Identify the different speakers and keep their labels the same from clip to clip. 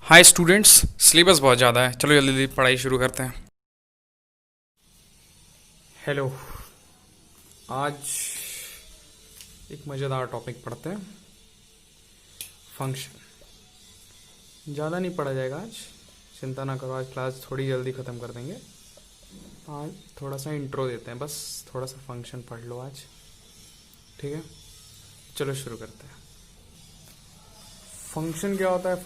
Speaker 1: Hi students, syllabus बहुत ज़्यादा है। चलो जल्दी जल्दी पढ़ाई शुरू करते हैं। हेलो, आज एक मज़ेदार टॉपिक पढ़ते हैं, फंक्शन। ज़्यादा नहीं पढ़ा जाएगा आज, चिंता ना करो। आज क्लास थोड़ी जल्दी ख़त्म कर देंगे। आज थोड़ा सा इंट्रो देते हैं, बस थोड़ा सा फंक्शन पढ़ लो आज, ठीक है। चलो शुरू करते हैं। फंक्शन क्या होता है?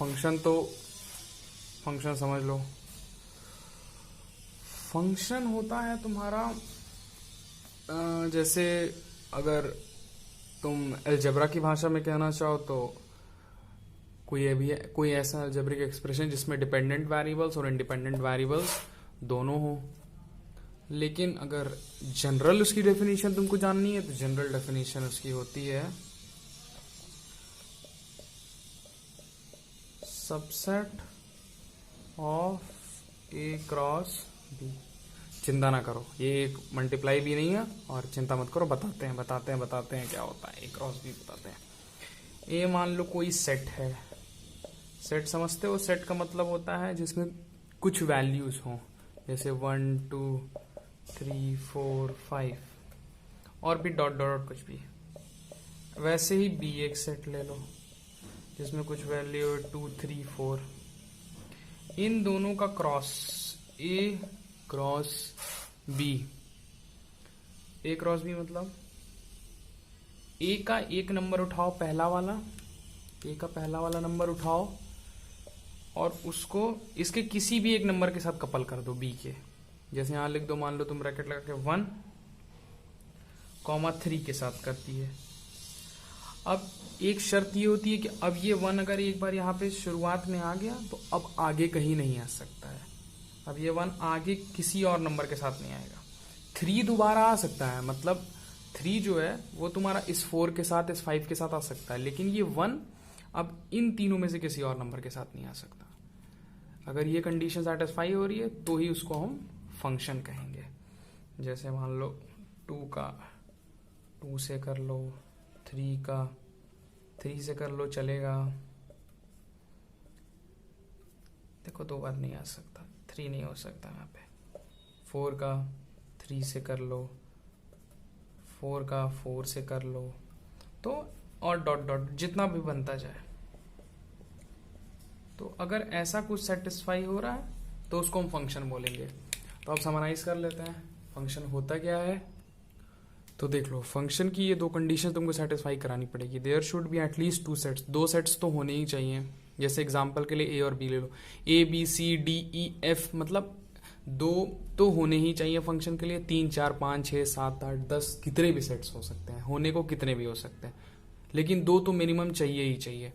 Speaker 1: फंक्शन समझ लो। फंक्शन होता है तुम्हारा जैसे अगर तुम अलजेब्रा की भाषा में कहना चाहो तो कोई ऐसा अलजेब्रिक एक्सप्रेशन जिसमें डिपेंडेंट वेरिएबल्स और इंडिपेंडेंट वेरिएबल्स दोनों हो। लेकिन अगर जनरल उसकी डेफिनेशन तुमको जाननी है तो जनरल डेफिनेशन उसकी होती है subset of A cross B. चिंता ना करो, ये एक मल्टीप्लाई भी नहीं है और चिंता मत करो, बताते हैं क्या होता है ए क्रॉस बी, बताते हैं। ए मान लो कोई सेट है, सेट समझते हो? सेट का मतलब होता है जिसमें कुछ वैल्यूज हों, जैसे 1 2 3 4 5 और भी डॉट डॉट कुछ भी। वैसे ही बी एक सेट ले लो जिसमें कुछ वैल्यू 2 3 4। इन दोनों का cross A cross B. A cross B मतलब ए का एक नंबर उठाओ, पहला वाला, ए का पहला वाला नंबर उठाओ और उसको इसके किसी भी एक नंबर के साथ कपल कर दो बी के। जैसे यहां लिख दो, मान लो तुम ब्रैकेट लगा के 1 3 के साथ करती है। अब एक शर्त ये होती है कि अब ये 1 अगर एक बार यहाँ पे शुरुआत में आ गया तो अब आगे कहीं नहीं आ सकता है। अब ये 1 आगे किसी और नंबर के साथ नहीं आएगा। 3 दोबारा आ सकता है, मतलब 3 जो है वो तुम्हारा इस 4 के साथ, इस 5 के साथ आ सकता है, लेकिन ये 1 अब इन तीनों में से किसी और नंबर के साथ नहीं आ सकता। अगर ये कंडीशन सेटिस्फाई हो रही है तो ही उसको हम फंक्शन कहेंगे। जैसे मान लो 2 का 2 से कर लो, 3 का 3 से कर लो, चलेगा। देखो 2 बार नहीं आ सकता, 3 नहीं हो सकता यहाँ पे। 4 का 3 से कर लो, 4 का 4 से कर लो, तो और डॉट डॉट जितना भी बनता जाए। तो अगर ऐसा कुछ सेटिस्फाई हो रहा है तो उसको हम फंक्शन बोलेंगे। तो अब समराइज कर लेते हैं फंक्शन होता क्या है। तो देख लो, फंक्शन की ये 2 कंडीशन तुमको सेटिस्फाई करानी पड़ेगी। There should be at least 2 sets, 2 sets तो होने ही चाहिए। जैसे एग्जांपल के लिए ए और बी ले लो, A B C D E F, मतलब 2 तो होने ही चाहिए फंक्शन के लिए। 3 4 5 6 7 8 10 कितने भी सेट्स हो सकते हैं, होने को कितने भी हो सकते हैं, लेकिन 2 तो मिनिमम चाहिए ही चाहिए।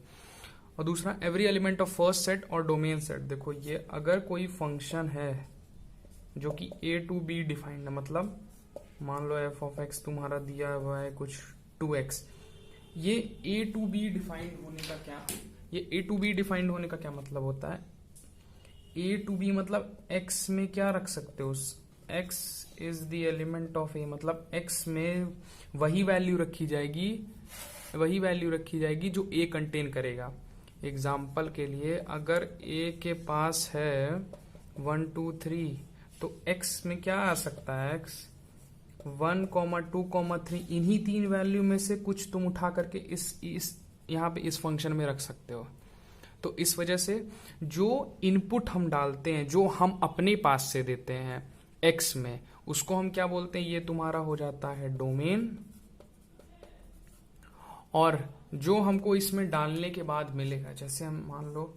Speaker 1: और दूसरा, every element of first set और डोमेन सेट। देखो ये अगर कोई फंक्शन है जो कि ए टू बी डिफाइंड है, मतलब मान लो एफ ऑफ एक्स तुम्हारा दिया हुआ है कुछ 2x, ये ए टू बी डिफाइंड होने का क्या, ये ए टू बी डिफाइंड होने का क्या मतलब होता है? ए टू बी मतलब x में क्या रख सकते हो, x is the element of A, मतलब x में वही वैल्यू रखी जाएगी जो a कंटेन करेगा। एग्जाम्पल के लिए अगर a के पास है 1 2 3 तो x में क्या आ सकता है, x 1 2 3, इन्हीं 3 वैल्यू में से कुछ तुम उठा करके इस यहाँ पे इस फंक्शन में रख सकते हो। तो इस वजह से जो इनपुट हम डालते हैं, जो हम अपने पास से देते हैं x में, उसको हम क्या बोलते हैं, ये तुम्हारा हो जाता है डोमेन। और जो हमको इसमें डालने के बाद मिलेगा, जैसे हम मान लो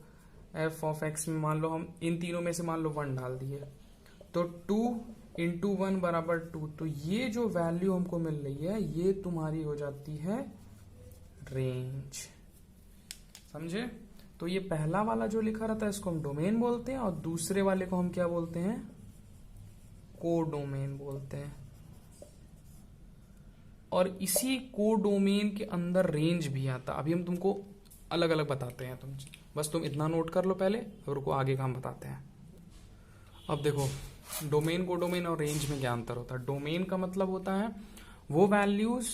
Speaker 1: f ऑफ x में मान लो हम इन तीनों में से मान लो 1 डाल दिए, तो 2 इंटू 1 बराबर 2, तो ये जो वैल्यू हमको मिल रही है ये तुम्हारी हो जाती है रेंज। समझे? तो ये पहला वाला जो लिखा रहता है इसको हम डोमेन बोलते हैं और दूसरे वाले को हम क्या बोलते हैं, कोडोमेन बोलते हैं। और इसी कोडोमेन के अंदर रेंज भी आता। अभी हम तुमको अलग अलग बताते हैं, बस तुम इतना नोट कर लो पहले, और को आगे का हम बताते हैं। अब देखो डोमेन, कोडोमेन और रेंज में क्या अंतर होता है। डोमेन का मतलब होता है वो values,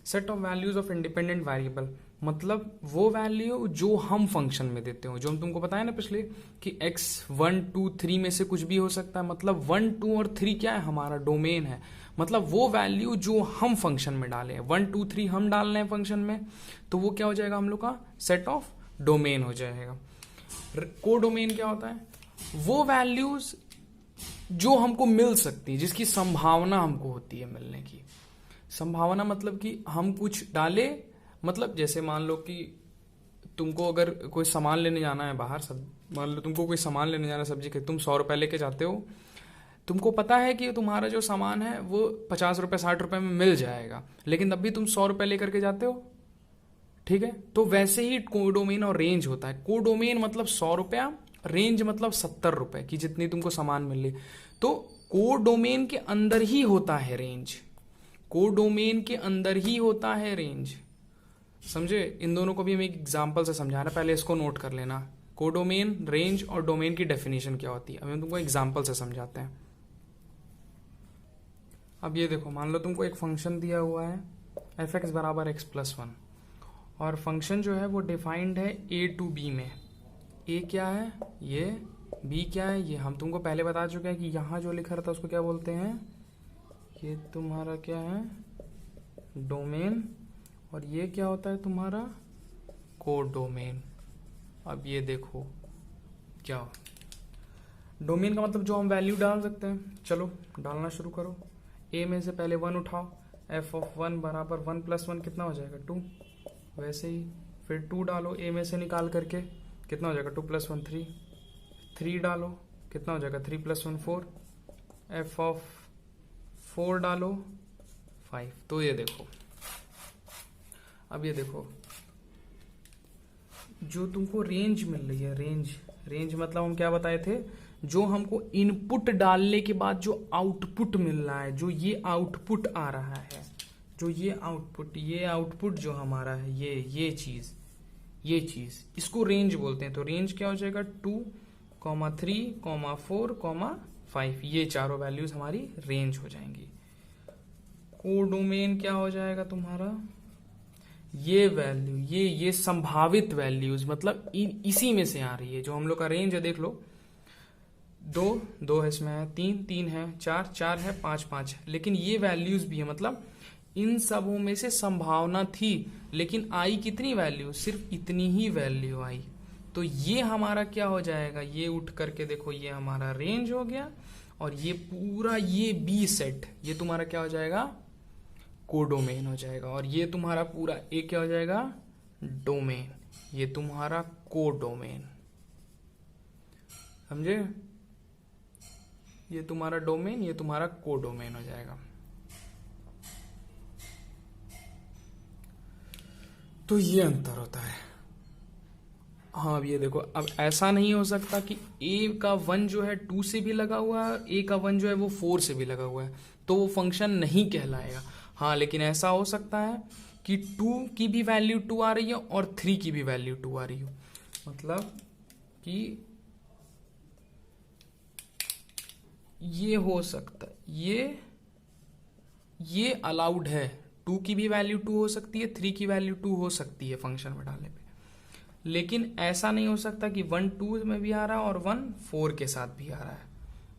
Speaker 1: set of values of independent variable मतलब वो वैल्यू जो हम फंक्शन में देते हो, जो हम तुमको बताया ना पिछले कि x 1 2 3 में से कुछ भी हो सकता है। मतलब 1 2 और 3 क्या है, हमारा डोमेन है। मतलब वो वैल्यू जो हम फंक्शन में डाले हैं, 1 2 3 हम डाल रहे हैं फंक्शन में, तो वो क्या हो जाएगा, हम लोग का सेट ऑफ डोमेन हो जाएगा। को डोमेन क्या होता है, वो वैल्यूज जो हमको मिल सकती है, जिसकी संभावना हमको होती है मिलने की। संभावना मतलब कि हम कुछ डाले, मतलब जैसे मान लो कि तुमको अगर कोई सामान लेने जाना है बाहर, सब मान लो तुमको कोई सामान लेने जाना है सब्जी के, तुम 100 रुपए लेके जाते हो, तुमको पता है कि तुम्हारा जो सामान है वो 50 रुपए 60 रुपए में मिल जाएगा, लेकिन तब भी तुम 100 रुपए लेकर के जाते हो, ठीक है। तो वैसे ही कोडोमेन और रेंज होता है। कोडोमेन मतलब 100 रुपया, रेंज मतलब 70 रुपए की जितनी तुमको सामान मिल रही। तो कोडोमेन के अंदर ही होता है रेंज, कोडोमेन के अंदर ही होता है रेंज, समझे। इन दोनों को भी हम एक एग्जांपल से समझा रहे हैं, पहले इसको नोट कर लेना। कोडोमेन, रेंज और डोमेन की डेफिनेशन क्या होती है, अब हम तुमको एग्जांपल से समझाते हैं। अब ये देखो, मान लो तुमको एक फंक्शन दिया हुआ है f(x) बराबर x+1, और फंक्शन जो है वो डिफाइंड है a टू b में। a क्या है ये, b क्या है ये, हम तुमको पहले बता चुके हैं कि यहाँ जो लिखा रहता है उसको क्या बोलते हैं, ये तुम्हारा क्या है, डोमेन, और ये क्या होता है तुम्हारा कोडोमेन। अब ये देखो क्या, डोमेन का मतलब जो हम वैल्यू डाल सकते हैं। चलो डालना शुरू करो। a में से पहले 1 उठाओ, f(1) बराबर 1 + 1 कितना हो जाएगा 2, वैसे ही फिर 2 डालो a में से निकाल करके, कितना हो जाएगा 2 + 1 3, 3 डालो कितना हो जाएगा 3 + 1 4, f(4) डालो 5। तो ये देखो, अब ये देखो जो तुमको रेंज मिल रही है, रेंज मतलब हम क्या बताए थे, जो हमको इनपुट डालने के बाद जो आउटपुट मिल रहा है, जो ये आउटपुट आ रहा है, जो ये आउटपुट जो हमारा है, ये चीज इसको रेंज बोलते हैं। तो रेंज क्या हो जाएगा 2, 3, 4, 5, ये चारों वैल्यूज हमारी रेंज हो जाएंगी। कोडोमेन क्या हो जाएगा तुम्हारा, ये वैल्यू, ये संभावित वैल्यूज, मतलब इसी में से आ रही है। जो हम लोग का रेंज है देख लो, 2 है इसमें, है 3 है, 4 है, 5 है, लेकिन ये वैल्यूज भी है, मतलब इन सबों में से संभावना थी, लेकिन आई कितनी वैल्यू, सिर्फ इतनी ही वैल्यू आई। तो ये हमारा क्या हो जाएगा, ये उठ करके देखो, ये हमारा रेंज हो गया, और ये पूरा ये बी सेट, ये तुम्हारा क्या हो जाएगा, कोडोमेन हो जाएगा। और ये तुम्हारा पूरा ए क्या हो जाएगा, डोमेन, ये तुम्हारा कोडोमेन, समझे। ये तुम्हारा डोमेन, ये तुम्हारा कोडोमेन हो जाएगा। तो ये अंतर होता है। हाँ अब ये देखो, अब ऐसा नहीं हो सकता कि a का 1 जो है 2 से भी लगा हुआ है, a का 1 जो है वो 4 से भी लगा हुआ है, तो वो फंक्शन नहीं कहलाएगा। हाँ लेकिन ऐसा हो सकता है कि 2 की भी वैल्यू 2 आ रही है और 3 की भी वैल्यू 2 आ रही हो, मतलब कि ये हो सकता है, ये अलाउड है। 2 की भी वैल्यू 2 हो सकती है, 3 की वैल्यू 2 हो सकती है फंक्शन में डालने पे, लेकिन ऐसा नहीं हो सकता कि 1 2 में भी आ रहा है और 1 4 के साथ भी आ रहा है।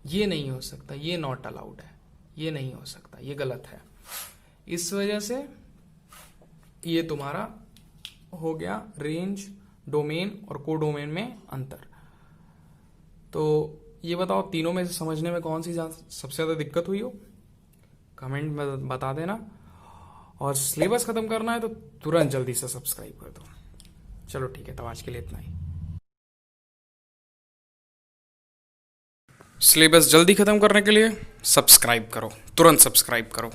Speaker 1: ये नहीं हो सकता, ये नॉट अलाउड है, ये नहीं हो सकता, ये गलत है। इस वजह से ये तुम्हारा हो गया रेंज, डोमेन और कोडोमेन में अंतर। तो ये बताओ तीनों में से समझने में कौन सी सबसे ज्यादा दिक्कत हुई हो, कमेंट में बता देना। और सिलेबस खत्म करना है तो तुरंत जल्दी से सब्सक्राइब कर दो। चलो ठीक है, तो आज के लिए इतना ही। सिलेबस जल्दी खत्म करने के लिए सब्सक्राइब करो, तुरंत सब्सक्राइब करो।